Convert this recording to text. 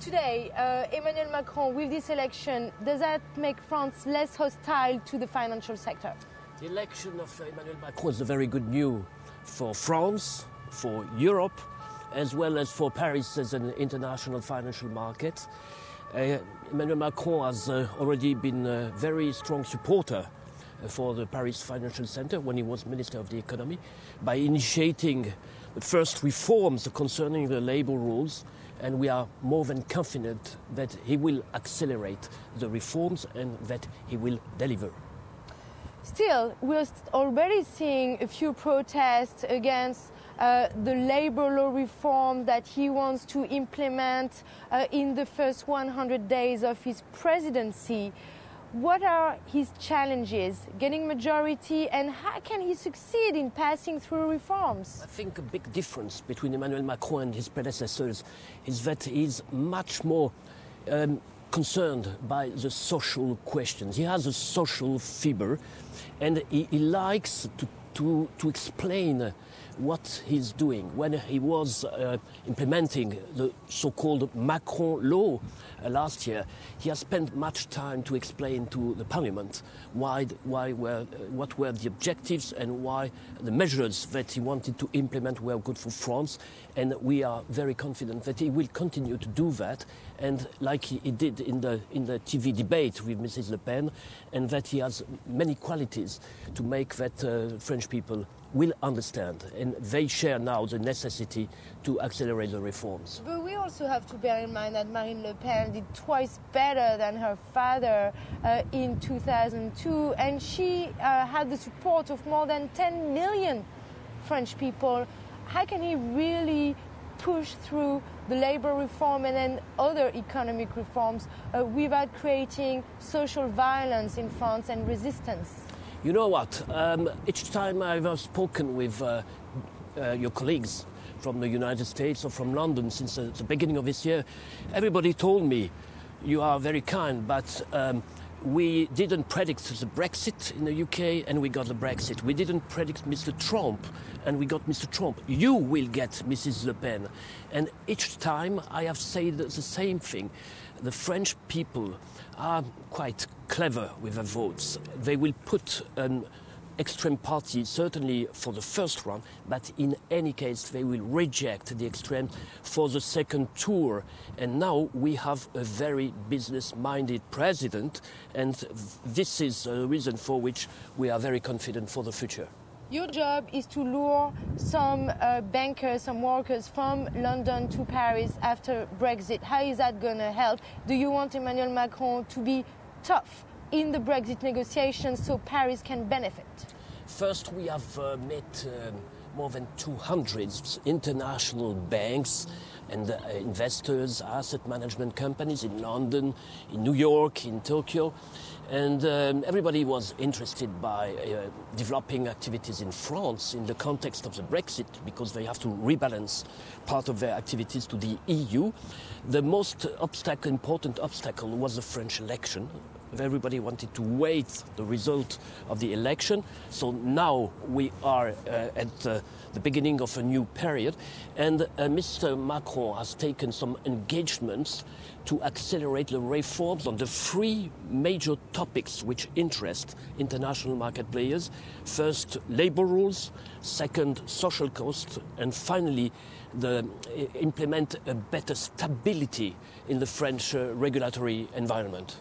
Today, Emmanuel Macron, with this election, does that make France less hostile to the financial sector? The election of Emmanuel Macron is a very good news for France, for Europe, as well as for Paris as an international financial market. Emmanuel Macron has already been a very strong supporter for the Paris Financial Center when he was Minister of the Economy by initiating the first reforms concerning the labor rules, and we are more than confident that he will accelerate the reforms and that he will deliver. Still, we're already seeing a few protests against the labor law reform that he wants to implement in the first 100 days of his presidency. What are his challenges, getting majority, and how can he succeed in passing through reforms? I think a big difference between Emmanuel Macron and his predecessors is that he's much more concerned by the social questions. He has a social fibre, and he likes to explain what he's doing. When he was implementing the so-called Macron law last year, he has spent much time to explain to the Parliament what were the objectives and why the measures that he wanted to implement were good for France. And we are very confident that he will continue to do that, and like he did in the TV debate with Mrs. Le Pen, and that he has many qualities to make that French people will understand, and they share now the necessity to accelerate the reforms. But we also have to bear in mind that Marine Le Pen did twice better than her father in 2002, and she had the support of more than 10 million French people. How can he really push through the labor reform and then other economic reforms without creating social violence in France and resistance? You know what? Each time I've spoken with your colleagues from the United States or from London since the beginning of this year, everybody told me, you are very kind, but we didn't predict the Brexit in the UK and we got the Brexit. We didn't predict Mr. Trump and we got Mr. Trump. You will get Mrs. Le Pen. And each time I have said the same thing. The French people are quite clever with their votes. They will put an extreme party, certainly for the first round, but in any case they will reject the extreme for the second tour. And now we have a very business-minded president, and this is a reason for which we are very confident for the future. Your job is to lure some bankers, some workers from London to Paris after Brexit. How is that going to help? Do you want Emmanuel Macron to be tough in the Brexit negotiations so Paris can benefit? First, we have met more than 200 international banks and investors, asset management companies in London, in New York, in Tokyo. And everybody was interested by developing activities in France in the context of the Brexit, because they have to rebalance part of their activities to the EU. The most important obstacle was the French election. Everybody wanted to wait the result of the election. So now we are at the beginning of a new period. And Mr. Macron has taken some engagements to accelerate the reforms on the three major topics which interest international market players. First, labor rules. Second, social costs. And finally, implement a better stability in the French regulatory environment.